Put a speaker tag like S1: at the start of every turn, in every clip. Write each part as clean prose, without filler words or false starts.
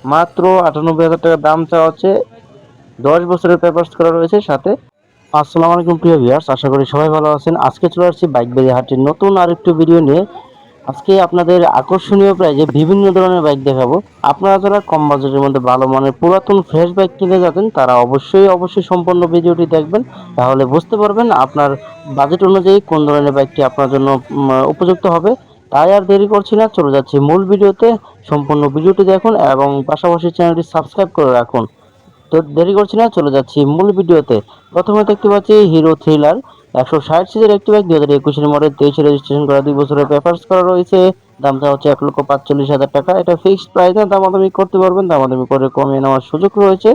S1: মাত্র 98,000 টাকা দাম চাওয়া হচ্ছে। 10 বছরের পেপারস করা রয়েছে সাথে। আসসালামু আলাইকুম প্রিয় ভিউয়ার্স, আশা করি সবাই ভালো আছেন। আজকে চলে আসছি বাইক বাজার হাটের নতুন আরেকটু ভিডিও নিয়ে। আজকে আপনাদের আকর্ষণীয় প্রাইজে বিভিন্ন ধরনের বাইক দেখাবো। আপনারা যারা কম বাজেটের মধ্যে ভালো মানের পুরাতন ফ্রেশ বাইক কিনতে যাচ্ছেন তারা অবশ্যই সম্পূর্ণ ভিডিওটি দেখবেন, তাহলে বুঝতে পারবেন আপনার বাজেট অনুযায়ী কোন ধরনের বাইকটি আপনার জন্য উপযুক্ত হবে। তাই আর দেরি করছি না, চলে যাচ্ছি মূল ভিডিওতে। সম্পূর্ণ ভিডিওটি দেখুন এবং পাশাপাশি চ্যানেলটি সাবস্ক্রাইব করে রাখুন। তো দেরি করছি না, চলে যাচ্ছি মূল ভিডিওতে। প্রথমে দেখতে পাচ্ছি হিরো থ্রিলার 160 সিসির একটি বাইক, 2021 মডেল, 23 রেজিস্ট্রেশন করা, 2 বছরের পেপারস করা রয়েছে। দামটা হচ্ছে 1,45,000 টাকা। এটা ফিক্সড প্রাইস না, দামাদামি করতে পারবেন, দামাদামি করে কমিয়ে নেওয়ার সুযোগ রয়েছে।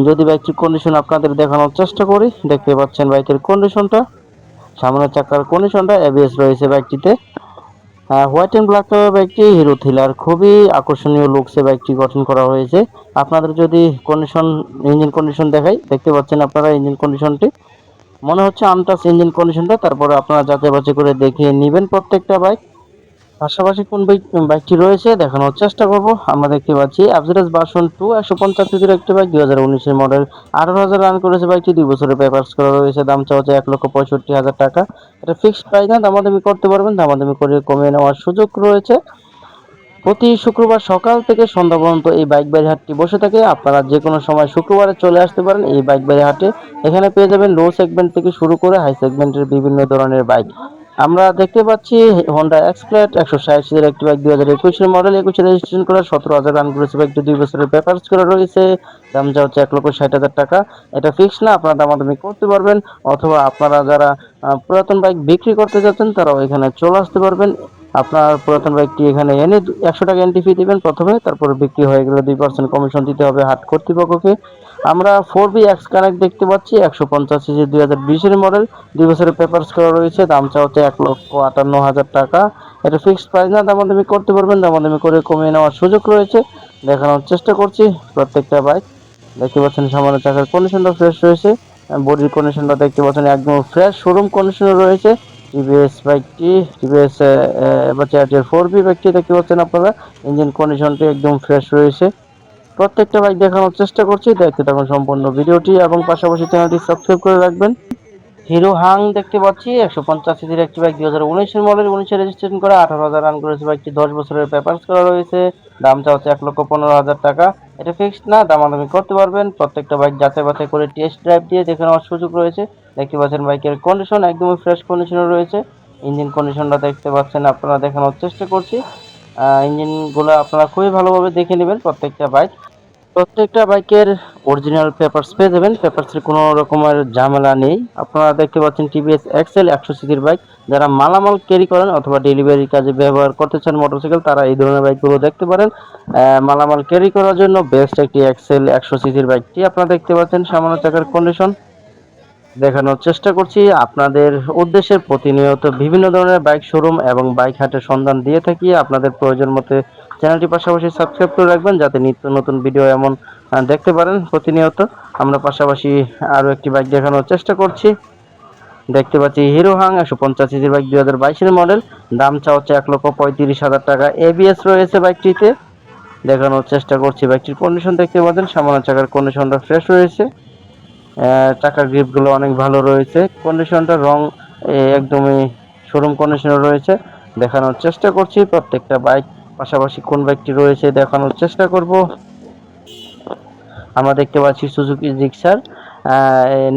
S1: যদি বাইকটির কন্ডিশন আপনাদের দেখানোর চেষ্টা করি, দেখতে পাচ্ছেন বাইকের কন্ডিশনটা, সামনের চাকার কন্ডিশনটা, এবিএস রয়েছে বাইকটিতে। হোয়াইট অ্যান্ড ব্ল্যাক কালার বাইকটি হিরো থ্রিলার, খুবই আকর্ষণীয় লুকসে বাইকটি গঠন করা হয়েছে। আপনাদের যদি ইঞ্জিন কন্ডিশন দেখাই, দেখতে পাচ্ছেন আপনারা ইঞ্জিন কন্ডিশনটি মনে হচ্ছে আনটাচ ইঞ্জিন কন্ডিশনটা। তারপরে আপনারা যাচাই বাছাই করে দেখে নেবেন প্রত্যেকটা বাইক। পাশাপাশি কোন বাইকটি রয়েছে দেখানোর চেষ্টা করব। আমরা দেখতে পাচ্ছি অ্যাভারেজ ভার্সন 2 150 সিসির একটি বাইক, 2019 মডেল, 18,000 রান করেছে বাইকটি, 2 বছরের পেপারস করা রয়েছে। দাম চাওয়া হচ্ছে 1,65,000 টাকা। এটা ফিক্সড প্রাইস না, দামাদামি করতে পারবেন, দামাদামি করে কমিয়ে নেওয়ার সুযোগ রয়েছে। প্রতি শুক্রবার সকাল থেকে সন্ধ্যা পর্যন্ত এই বাইক বাড়ি হাটটি বসে থাকে। আপনারা যে কোনো সময় শুক্রবারে চলে আসতে পারেন এই বাইক বাড়ি হাটে। এখানে পেয়ে যাবেন লো সেগমেন্ট থেকে শুরু করে হাই সেগমেন্টের বিভিন্ন ধরনের বাইক। আমরা দেখতে পাচ্ছি হোন্ডা এক্সপ্লেড 160 সিসির একটি বাইক, 2021 মডেল, 21 রেজিস্ট্রেশন করা, 17,000 রান করেছে বাইকটি, 2 বছরের পেপারস করা রয়েছে। দাম যা হচ্ছে 1,60,000 টাকা। এটা ফিক্স না, আপনারা দামাদামি করতে পারবেন, অথবা আপনারা যারা পুরাতন বাইক বিক্রি করতে যাচ্ছেন তারাও এখানে চলে আসতে পারবেন। আপনার পুরাতন বাইকটি এখানে এনে 100 টাকা এন্ট্রি ফি দিবেন প্রথমে, তারপর বিক্রি হয়ে গেলে 2% কমিশন দিতে হবে হাট কর্তৃপক্ষকে। আমরা 4বি এক্স কানেক্ট দেখতে পাচ্ছি 150 সিসি, 2020 মডেল, 2 বছরের পেপারস করা রয়েছে। দাম চা হচ্ছে 1,58,000 টাকা। এটা ফিক্সড প্রাইস না, দামাদামি করতে পারবেন, দামাদামি করে কমিয়ে নেওয়ার সুযোগ রয়েছে। দেখানোর চেষ্টা করছি প্রত্যেকটা বাইক। দেখতে পাচ্ছেন সামনে চাকার কন্ডিশনটা ফ্রেশ রয়েছে, বডির কন্ডিশনটা দেখতে পাচ্ছেন একদম ফ্রেশ শোরুম কন্ডিশনে রয়েছে। টিভিএস বাইকটি, টিভিএস বাজাজের 4বি বাইকটি দেখতে পাচ্ছেন আপনারা, ইঞ্জিন কন্ডিশনটি একদম ফ্রেশ রয়েছে। প্রত্যেকটা বাইক দেখানোর চেষ্টা করছি, দেখতে থাকুন সম্পূর্ণ ভিডিওটি এবং পাশাপাশি চ্যানেলটি সাবস্ক্রাইব করে রাখবেন। হিরো হাং দেখতে পাচ্ছি 150 সিসির একটি বাইক, 2019 মডেল, 19 রেজিস্ট্রেশন করা, 18,000 রান করেছে বাইকটি, 10 বছরের পেপারস করা রয়েছে। দামটা হচ্ছে 1,15,000 টাকা। এটা ফিক্সড না, দামাদামি করতে পারবেন। প্রত্যেকটা বাইক যাচাই বাছাই করে টেস্ট ড্রাইভ দিয়ে দেখে নেওয়ার সুযোগ রয়েছে। দেখতে পাচ্ছেন বাইকের কন্ডিশন একদমই ফ্রেশ কন্ডিশনে রয়েছে। ইঞ্জিন কন্ডিশনটা দেখতে পাচ্ছেন আপনারা, দেখানোর চেষ্টা করছি। ইঞ্জিনগুলো আপনারা খুবই ভালোভাবে দেখে নেবেন। প্রত্যেকটা বাইকের অরিজিনাল পেপারস পেয়ে যাবেন, পেপারসের কোনো রকমের ঝামেলা নেই। আপনারা দেখতে পাচ্ছেন টিভিএস এক্সেল 100 সিসির বাইক, যারা মালামাল ক্যারি করেন অথবা ডেলিভারি কাজে ব্যবহার করতে চান মোটরসাইকেল, তারা এই ধরনের বাইকগুলো দেখতে পারেন। মালামাল ক্যারি করার জন্য বেস্ট একটি এক্সেল 100 সিসির বাইকটি আপনারা দেখতে পাচ্ছেন। সামান্য চাকার কন্ডিশন দেখানোর চেষ্টা করছি আপনাদের উদ্দেশ্যে। প্রতিনিয়ত বিভিন্ন ধরনের বাইক শোরুম এবং বাইক হাটের সন্ধান দিয়ে থাকি। আপনাদের প্রয়োজন মতে চ্যানেলটি পাশাপাশি সাবস্ক্রাইব করে রাখবেন, যাতে নিত্য নতুন ভিডিও এমন দেখতে পারেন প্রতিনিয়ত। আমরা পাশাপাশি আরও একটি বাইক দেখানোর চেষ্টা করছি। দেখতে পাচ্ছি হিরো হাং 150 সিসির বাইক, 2022 মডেল, দাম চা হচ্ছে 1,35,000 টাকা। এবিএস রয়েছে বাইকটিতে। দেখানোর চেষ্টা করছি বাইকটির কন্ডিশন দেখতে পাচ্ছেন, সামান্য চাকার কন্ডিশনটা ফ্রেশ রয়েছে। চাকার গ্রিপগুলো অনেক ভালো রয়েছে, কন্ডিশনটা রং একদমই শোরুম কন্ডিশনে রয়েছে। দেখানোর চেষ্টা করছি প্রত্যেকটা বাইক। পাশাপাশি কোন বাইকটি রয়েছে দেখানোর চেষ্টা করব। আমরা দেখতে পাচ্ছি সুজুকি জিক্সার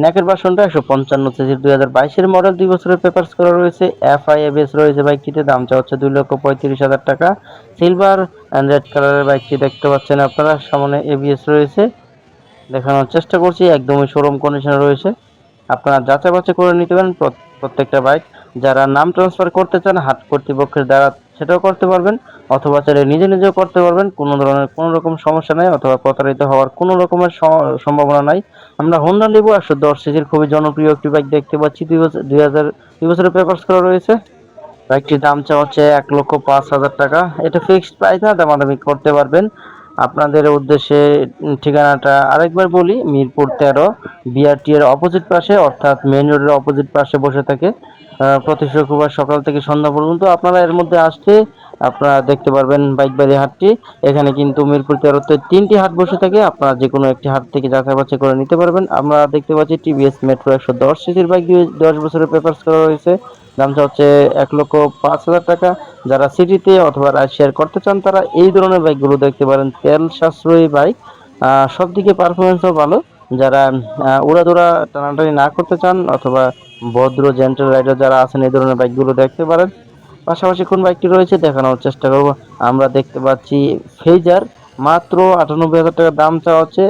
S1: নেকের ভার্সনটা 155 সিসির, 2022 মডেল, 2 বছরের পেপারস করা রয়েছে। এফআইএবিএস রয়েছে বাইকটিতে। দাম চা হচ্ছে 2,35,000 টাকা। সিলভার অ্যান্ড রেড কালারের বাইকটি দেখতে পাচ্ছেন আপনারা, সামনে এবিএস রয়েছে। দেখানোর চেষ্টা করছি একদমই শোরুম কন্ডিশনে রয়েছে। আপনারা যাচাই বাছাই করে নিতে পারেন প্রত্যেকটা বাইক। যারা নাম ট্রান্সফার করতে চান হাট কর্তৃপক্ষের দ্বারা সেটাও করতে পারবেন, অথবা চাইলে নিজেও করতে পারবেন। কোনো রকম সমস্যা নাই, অথবা প্রতারিত হওয়ার কোনো রকমের সম্ভাবনা নাই। আমরা হোন্ডা লিভো 110 সিসির খুবই জনপ্রিয় একটি বাইক দেখতে পাচ্ছি, 2 বছরের পেপারস করা রয়েছে। বাইকটির দাম চা হচ্ছে 1,05,000 টাকা। এটা ফিক্সড প্রাইস না, দামাদামি করতে পারবেন। আপনাদের উদ্দেশ্যে ঠিকানাটা আরেকবার বলি, মিরপুর 13 বিআরটি এর অপোজিট পাশে, অর্থাৎ মেইন রোডের অপোজিট পাশে বসে থাকে। প্রতি শুক্রবার সকাল থেকে সন্ধ্যা পর্যন্ত আপনারা এর মধ্যে আসলে আপনারা দেখতে পারবেন বাইকবাড়ি হাটটি। এখানে কিন্তু মিরপুর 13-তে 3টি হাট বসে থাকে, আপনারা যে কোনো একটি হাট থেকে যাচাই বাছাই করে নিতে পারবেন। আমরা দেখতে পাচ্ছি টিভিএস মেট্রো 110 সিসির বাইক 10 বছরের পেপারস করা রয়েছে, দামটা হচ্ছে 1,05,000 টাকা। যারা সিটিতে অথবা রাইড শেয়ার করতে চান তারা এই ধরনের বাইকগুলো দেখতে পারেন, তেল সাশ্রয়ী বাইক, সব দিকে পারফরমেন্সও ভালো। যারা উড়াধুরা টানাটানি না করতে চান অথবা ভদ্র জেন্টেল রাইডার যারা আছেন এই ধরনের বাইকগুলো দেখতে পারেন। পাশাপাশি কোন বাইকটি রয়েছে দেখানোর চেষ্টা করব। আমরা দেখতে পাচ্ছি ফেজার, মাত্র 98,000 টাকা দাম চাওয়া হচ্ছে,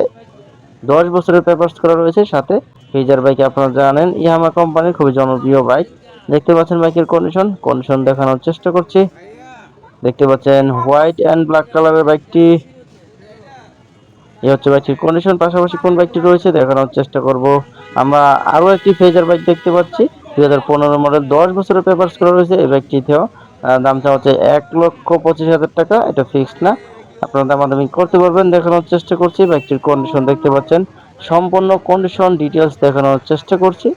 S1: 10 বছরের পেপারস করা রয়েছে সাথে। ফেজার বাইক আপনারা জানেন ইয়ামাহা কোম্পানির খুবই জনপ্রিয় বাইক। দেখতে পাচ্ছেন বাইকের কন্ডিশন দেখানোর চেষ্টা করছি। দেখতে পাচ্ছেন হোয়াইট অ্যান্ড ব্ল্যাক কালারের বাইকটি, এই হচ্ছে বাইকটির কন্ডিশন। পাশাপাশি কোন বাইকটি রয়েছে দেখানোর চেষ্টা করব। আমরা আরো একটি ফেজার বাইক দেখতে পাচ্ছি, 2015 মডেল, 10 বছরের পেপারস করা রয়েছে। এই বাইকটিতেও দামটা হচ্ছে 1,25,000 টাকা, এটা ফিক্সড না, আপনারা দামাদামি করতে পারবেন। দেখানোর চেষ্টা করছি, বাইকটির কন্ডিশন দেখতে পাচ্ছেন, সম্পূর্ণ কন্ডিশন ডিটেলস দেখানোর চেষ্টা করছি।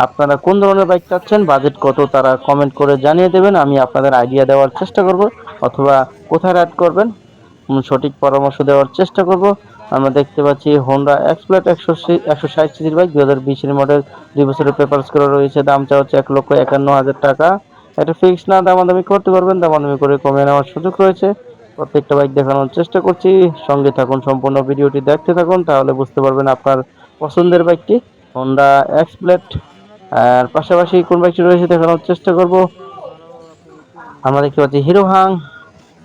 S1: আপনারা কোন ধরনের বাইক চাচ্ছেন, বাজেট কত, তারা কমেন্ট করে জানিয়ে দেবেন, আমি আপনাদের আইডিয়া দেওয়ার চেষ্টা করব অথবা কোথায় রাইড করবেন সঠিক পরামর্শ দেওয়ার চেষ্টা করব। আমরা দেখতে পাচ্ছি হোন্ডা এক্সপ্লেট 160 সিসির বাইক, 2020 মডেল, 2 বছরের পেপারস করা রয়েছে, দামটা হচ্ছে 1,51,000 টাকা, এটা ফিক্স না, দামাদামি করতে পারবেন, দামাদামি করে কমে নেওয়ার সুযোগ রয়েছে। প্রত্যেকটা বাইক দেখানোর চেষ্টা করছি, সঙ্গে থাকুন, সম্পূর্ণ ভিডিওটি দেখতে থাকুন, তাহলে বুঝতে পারবেন আপনার পছন্দের বাইকটি হোন্ডা এক্সপ্লেট। আর পাশাপাশি কোন বাইকটি রয়েছে দেখানোর চেষ্টা করব। আমরা দেখতে পাচ্ছি হিরো হাং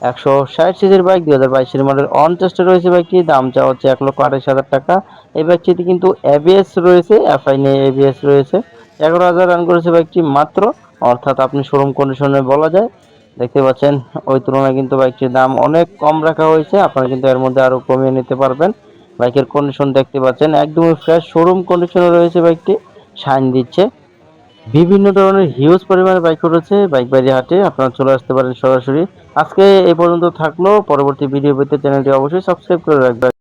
S1: 160 সিসির বাইক, 2022 মডেল, অন টেস্টে রয়েছে বাইকটি, দাম চাওয়া হচ্ছে 1,28,000 টাকা। এই বাইকটিতে কিন্তু এবিএস রয়েছে, এফআই নিয়ে এবিএস রয়েছে, 11,000 রান করেছে বাইকটি মাত্র, অর্থাৎ আপনি শোরুম কন্ডিশনে বলা যায়। দেখতে পাচ্ছেন ওই তুলনায় কিন্তু বাইকটির দাম অনেক কম রাখা হয়েছে, আপনারা কিন্তু এর মধ্যে আরো কমিয়ে নিতে পারবেন। বাইকের কন্ডিশন দেখতে পাচ্ছেন একদমই ফ্রেশ শোরুম কন্ডিশনে রয়েছে বাইকটি, শাইন দিচ্ছে। বিভিন্ন ধরনের হিউজ পরিমাণে বাইক রয়েছে বাইকবাড়ি হাটে, আপনারা চলে আসতে পারেন সরাসরি। আজকে এই পর্যন্ত থাকলো, পরবর্তী ভিডিও পেতে চ্যানেলটি অবশ্যই সাবস্ক্রাইব করে রাখবেন।